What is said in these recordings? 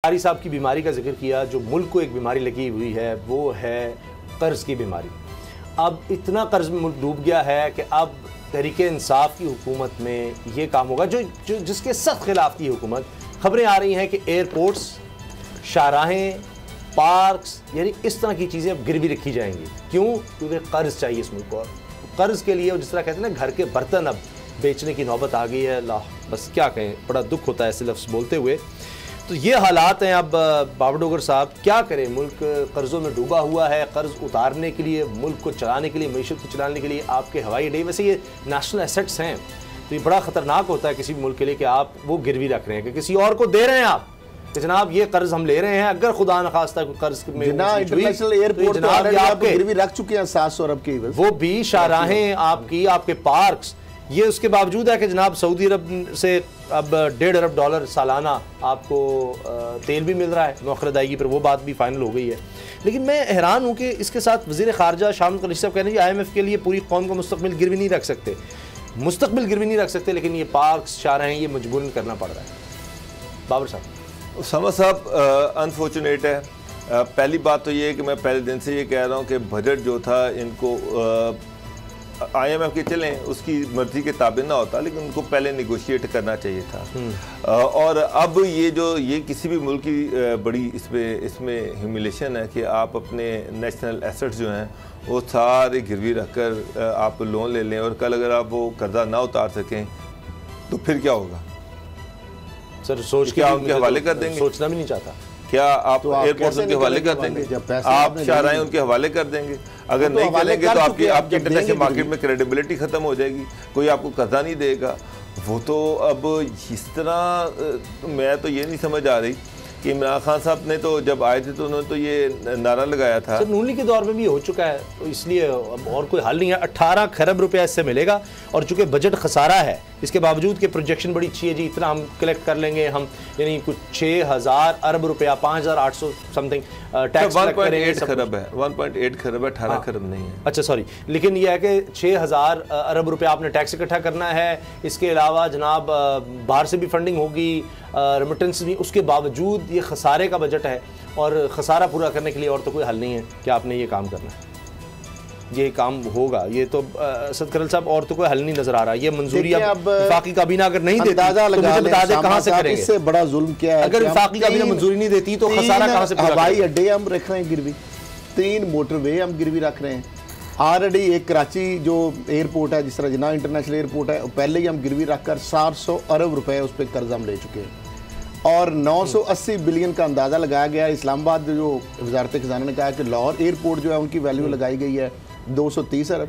कारी साहब की बीमारी का जिक्र किया, जो मुल्क को एक बीमारी लगी हुई है वो है कर्ज़ की बीमारी। अब इतना कर्ज़ में मुल्क डूब गया है कि अब तहरीक इंसाफ की हुकूमत में ये काम होगा जो जिसके सख्त खिलाफ थी हुकूमत। खबरें आ रही हैं कि एयरपोर्ट्स, शाहराहें, पार्क्स, यानी इस तरह की चीज़ें अब गिरवी रखी जाएंगी। क्यों? क्योंकि कर्ज़ चाहिए इस मुल्क को, और कर्ज़ के लिए जिस तरह कहते हैं ना, घर के बर्तन अब बेचने की नौबत आ गई है। अल्लाह, बस क्या कहें, बड़ा दुख होता है ऐसे लफ्ज़ बोलते हुए। तो ये हालात हैं। अब बाबर डोगर साहब क्या करें? मुल्क कर्ज़ों में डूबा हुआ है। कर्ज़ उतारने के लिए, मुल्क को चलाने के लिए, मईशत को चलाने के लिए आपके हवाई अड्डे, वैसे ये नेशनल एसेट्स हैं, तो ये बड़ा ख़तरनाक होता है किसी भी मुल्क के लिए कि आप वो गिरवी रख रहे हैं, कि किसी और को दे रहे हैं आप कि जनाब ये कर्ज हम ले रहे हैं। अगर खुदा न खास्ता कोई कर्ज में इंटरनेशनल एयरपोर्ट तो आप गिरवी रख चुके हैं 700 अरब के, वो भी शाहराहें आपकी, आपके पार्क्स, ये उसके बावजूद है कि जनाब सऊदी अरब से अब $1.5 अरब सालाना आपको तेल भी मिल रहा है मौखर अदायगी पर, वो बात भी फाइनल हो गई है। लेकिन मैं हैरान हूँ कि इसके साथ वज़ीर ख़ारजा शाह महमूद कुरैशी साहब कह रहे हैं IMF के लिए पूरी कौम का मुस्तकबिल गिरवी नहीं रख सकते, मुस्तकबिल गिरवी नहीं रख सकते, लेकिन ये पार्क्स, शाहराहें, ये मजबूरन करना पड़ रहा है। बाबर साहब। समझ साहब, अनफॉर्चुनेट है। पहली बात तो ये है कि मैं पहले दिन से ये कह रहा हूँ कि बजट जो था इनको IMF के चलें उसकी मर्जी के ताबे ना होता, लेकिन उनको पहले निगोशिएट करना चाहिए था। और अब ये किसी भी मुल्क की बड़ी इसमें ह्यूमिलेशन है कि आप अपने नेशनल एसेट्स जो हैं वो सारे गिरवी रखकर आप लोन ले लें, और कल अगर आप वो कर्जा ना उतार सकें तो फिर क्या होगा? सर सोच के उनके हवाले कर देंगे? सोचना भी नहीं चाहता। क्या आप एयरपोर्ट उनके हवाले कर देंगे? आप शाहराहें उनके हवाले कर देंगे? अगर नहीं करेंगे तो आपकी इंटरनेशनल मार्केट में क्रेडिबिलिटी खत्म हो जाएगी, कोई आपको कर्जा नहीं देगा। वो तो अब इस तरह मैं तो ये नहीं समझ आ रही कि इमरान खान साहब ने तो जब आए थे तो उन्होंने तो ये नारा लगाया था। नून लीग के दौर में भी हो चुका है, तो इसलिए अब और कोई हल नहीं है। 18 खरब रुपया इससे मिलेगा, और चूंकि बजट खसारा है, इसके बावजूद कि प्रोजेक्शन बड़ी अच्छी है जी, इतना हम कलेक्ट कर लेंगे हम, यानी कुछ 6000 अरब रुपया, 5800 समथिंग टैक्स कलेक्ट करेंगे। 1.8 खरब है, 1.8 खरब है, 18 खरब नहीं है। अच्छा सॉरी, लेकिन यह है कि 6000 अरब रुपया आपने टैक्स इकट्ठा करना है। इसके अलावा जनाब बाहर से भी फंडिंग होगी, रेमिटेंस भी, उसके बावजूद ये खसारे का बजट है, और खसारा पूरा करने के लिए और तो कोई हल नहीं है कि आपने ये काम करना है, ये काम होगा। ये तो असद करल साहब, और तो कोई हल नहीं नजर आ रहा। ये मंजूरी अब वफाकी काबीना अगर नहीं देती तो मुझे बता दें कहां से करेंगे? इससे बड़ा जुल्म क्या है? अगर वफाकी काबीना मंजूरी नहीं देती तो खसारा कहां से पूरा? हवाई अड्डे हम रख रहे हैं गिरवी, 3 मोटरवे हम गिरवी रख रहे हैं ऑलरेडी। एक कराची जो एयरपोर्ट है, जिस तरह जिन्ना इंटरनेशनल एयरपोर्ट है, पहले ही हम गिरवी रखकर 700 अरब रुपए उस पर कर्ज हम ले चुके हैं, और 980 बिलियन का अंदाज़ा लगाया गया है। इस्लामाबाद जो वजारत खजाना ने कहा है कि लाहौर एयरपोर्ट जो है उनकी वैल्यू लगाई गई है 230 अरब,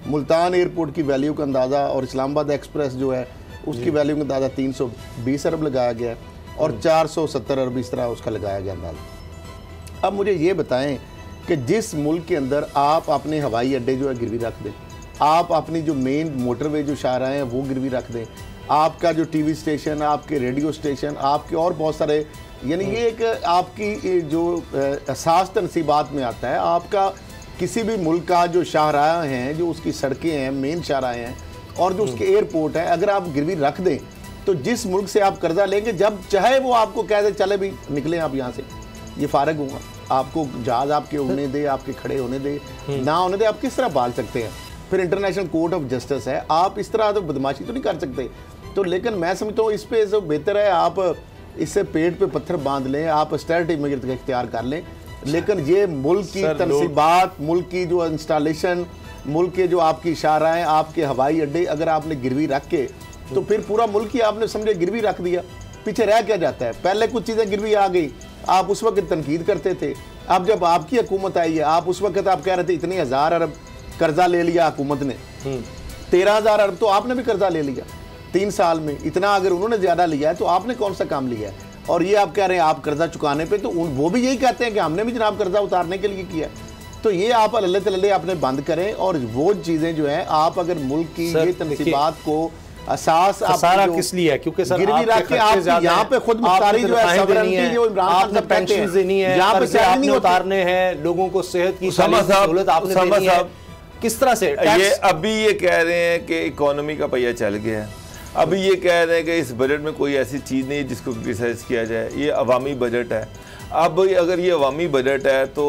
मुल्तान एयरपोर्ट की वैल्यू का अंदाज़ा और इस्लामाबाद एक्सप्रेस जो है उसकी वैल्यू का अंदाज़ा 320 अरब लगाया गया, और 470 अरब इस तरह उसका लगाया गया अंदाज़ा। अब मुझे ये बताएं कि जिस मुल्क के अंदर आप अपने हवाई अड्डे जो है गिरवी रख दें, आप अपनी जो मेन मोटरवे जो शाहराहें हैं वो गिरवी रख दें, आपका जो TV स्टेशन, आपके रेडियो स्टेशन, आपके और बहुत सारे, यानी ये एक आपकी जो असास तनसीबात में आता है, आपका किसी भी मुल्क का जो शाहराह हैं, जो उसकी सड़कें हैं, मेन शाहराहें हैं, और जो उसके एयरपोर्ट है, अगर आप गिरवी रख दें तो जिस मुल्क से आप कर्जा लेंगे, जब चाहे वो आपको कह दे चले भी निकले आप यहाँ से, ये फारग हुआ, आपको जहाज आपके उड़ने दे, आपके खड़े होने दे, ना होने दे, आप किस तरह बाल सकते हैं? फिर इंटरनेशनल कोर्ट ऑफ जस्टिस है, आप इस तरह तो बदमाशी तो नहीं कर सकते। तो लेकिन मैं समझता हूँ इस पे जो बेहतर है आप इससे पेट पे पत्थर बांध लें, आप स्टेरिटी मेजर का इख्तियार कर लें, लेकिन ये मुल्क की तनसीबात, मुल्क की जो इंस्टॉलेशन, मुल्क के जो आपकी शाहराहें, आपके हवाई अड्डे अगर आपने गिरवी रख के, तो फिर पूरा मुल्क ही आपने समझे गिरवी रख दिया, पीछे रह क्या जाता है? पहले कुछ चीज़ें गिरवी आ गई, आप उस वक्त तनकीद करते थे। अब जब आपकी हुकूमत आई है, आप उस वक्त आप कह रहे थे इतने 1000 अरब कर्जा ले लिया हुकूमत ने, 13,000 अरब तो आपने भी कर्जा ले लिया 3 साल में। इतना अगर उन्होंने ज़्यादा लिया है तो आपने कौन सा काम लिया है? और ये आप कह रहे हैं आप कर्जा चुकाने पे, तो वो भी यही कहते हैं कि हमने भी जनाब कर्जा उतारने के लिए किया। तो ये आप अल्लाह तल्ले अपने बंद करें, और वो चीज़ें जो है आप अगर मुल्क की ये तनसीबात को असास सारा किस लिए है? क्योंकि सर गिरवी रख के आप यहाँ पे खुद मुख्तारी जो है, सवरेंटी जो इमरान खान साहब पेंशन देनी है, यहाँ पे आपने उतारने हैं, लोगों को सेहत की सहूलत आपने देनी है, किस तरह से? ये अभी ये कह रहे हैं कि इकोनॉमी का पहिया चल गया है, अभी ये कह रहे हैं कि इस बजट में कोई ऐसी चीज़ नहीं है जिसको क्रिटिसाइज किया जाए, ये अवामी बजट है। अब अगर ये अवामी बजट है तो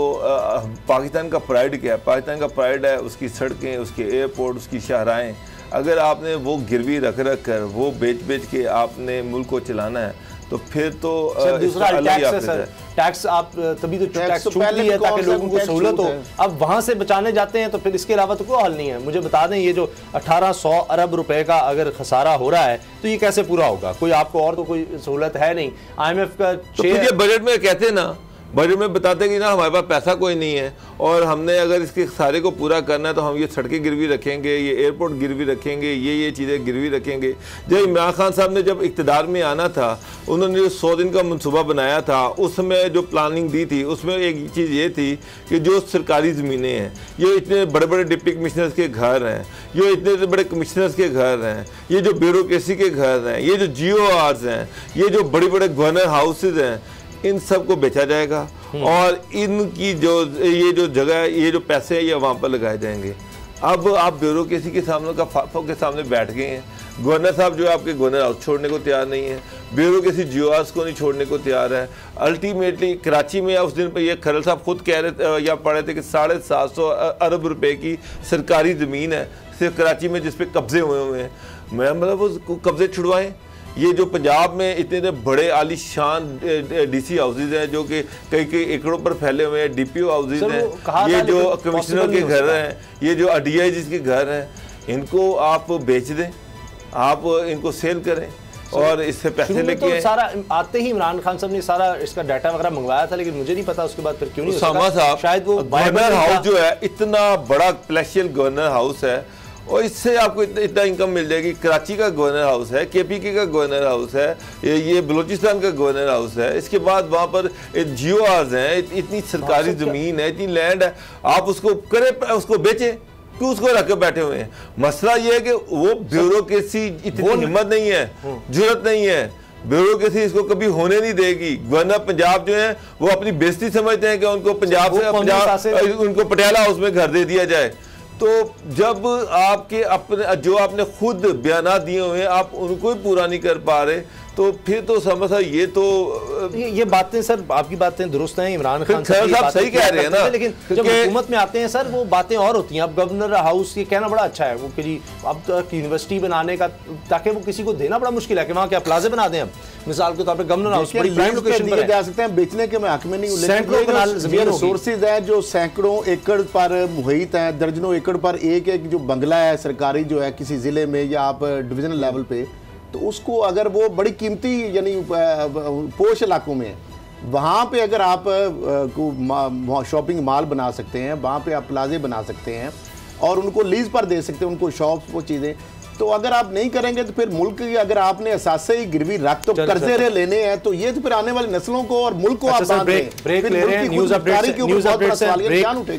पाकिस्तान का प्राइड क्या है? पाकिस्तान का प्राइड है उसकी सड़कें, उसके एयरपोर्ट, उसकी शाहराएँ। अगर आपने वो गिरवी रख कर वो बेच के आपने मुल्क को चलाना है तो फिर तो दूसरा टैक्स है सर। टैक्स आप तभी तो टैक्स छूट ली है ताकि लोगों को सहूलत हो। अब वहां से बचाने जाते हैं तो फिर इसके अलावा तो कोई हल नहीं है। मुझे बता दें, ये जो 1800 अरब रुपए का अगर खसारा हो रहा है तो ये कैसे पूरा होगा? कोई आपको और तो कोई सहूलत है नहीं। IMF का तो ये बजट में कहते हैं ना, बजट में बताते कि ना हमारे पास पैसा कोई नहीं है और हमने अगर इसके सारे को पूरा करना है तो हम ये सड़कें गिरवी रखेंगे, ये एयरपोर्ट गिरवी रखेंगे, ये चीज़ें गिरवी रखेंगे। जब इमरान खान साहब ने जब इक़्तिदार में आना था, उन्होंने जो 100 दिन का मनसूबा बनाया था, उसमें जो प्लानिंग दी थी उसमें एक चीज़ ये थी कि जो सरकारी ज़मीनें हैं, ये इतने बड़े बड़े डिप्टी कमिश्नर्स के घर हैं, ये इतने बड़े कमिश्नर्स के घर हैं, ये जो ब्यूरोक्रेसी के घर हैं, ये जो GORs हैं, ये जो बड़े बड़े गवर्नर हाउसेज हैं, इन सब को बेचा जाएगा और इनकी जो ये जो जगह है, ये जो पैसे हैं, ये वहाँ पर लगाए जाएंगे। अब आप ब्यूरोक्रेसी के सामने बैठ गए हैं। गवर्नर साहब जो है आपके गवर्नर हाउस छोड़ने को तैयार नहीं है, ब्यूरोक्रेसी GORs को नहीं छोड़ने को तैयार है। अल्टीमेटली कराची में उस दिन पर ये खरल साहब खुद कह रहे या पढ़ रहे थे कि 750 अरब रुपए की सरकारी ज़मीन है सिर्फ कराची में जिस पे कब्जे हुए हैं। मैं मतलब वो कब्जे छुड़वाएं। ये जो पंजाब में इतने बड़े आलीशान DC हाउसेज हैं जो कि कई एकड़ों पर फैले हुए हैं, DPO हाउसेज हैं, ये जो कमिश्नर के घर हैं, ये जो DIGs के घर हैं, इनको आप बेच दें, आप इनको सेल करें और इससे पैसे लेके तो सारा आते ही इमरान खान साहब ने सारा इसका डाटा वगैरह मंगवाया था, लेकिन मुझे नहीं पता उसके बाद फिर क्यों नहीं उसामा साहब शायद वो गवर्नर हाउस जो है इतना बड़ा प्लेशियल गवर्नर हाउस है और इससे आपको इतना इनकम मिल जाएगी। कराची का गवर्नर हाउस है, KPK का गवर्नर हाउस है, ये बलूचिस्तान का गवर्नर हाउस है, इसके बाद वहाँ पर GORs हैं, इतनी सरकारी ज़मीन है, इतनी लैंड है, आप उसको करें, उसको बेचें, क्यों उसको रख के बैठे हुए हैं? मसला ये है कि वो ब्यूरोक्रेसी इतनी हिम्मत नहीं है, जरूरत नहीं है, ब्यूरोक्रेसी इसको कभी होने नहीं देगी। गवर्नर पंजाब जो है वो अपनी बेइज्जती समझते हैं कि उनको पंजाब उनको पटियाला हाउस में घर दे दिया जाए। तो जब आपके अपने जो आपने खुद बयाना दिए हुए हैं आप उनको ही पूरा नहीं कर पा रहे तो फिर तो समझ ये बातें सर, आपकी बातें दुरुस्त हैं, इमरान खान साहब सही कह रहे हैं ना, लेकिन जब हुकूमत में आते हैं सर वो बातें और होती हैं। अब गवर्नर हाउस ये कहना बड़ा अच्छा है वो कि जी अब तक यूनिवर्सिटी बनाने का, ताकि वो किसी को देना बड़ा मुश्किल है कि वहाँ क्या प्लाजे बना दें। अब मिसाल के तौर पर गवर्नर हाउस बड़ी प्राइम लोकेशन पर जा सकते हैं, बेचने के हक में नहीं, लेकिन रिसोर्सेज है जो सैकड़ों एकड़ पर मुहित है, दर्जनों एकड़ पर एक जो बंगला है सरकारी जो है किसी जिले में या आप डिविजनल लेवल पे, तो उसको अगर वो बड़ी कीमती यानी पोश इलाकों में वहाँ पे अगर आप शॉपिंग मॉल बना सकते हैं, वहाँ पे आप प्लाजे बना सकते हैं और उनको लीज पर दे सकते हैं, उनको शॉप्स, वो चीज़ें। तो अगर आप नहीं करेंगे तो फिर मुल्क की अगर आपने असासे ही गिरवी रख तो कर्जे लेने हैं तो ये तो फिर आने वाली नस्लों को और मुल्क को आप ब्रेक ले रहे हैं। News updates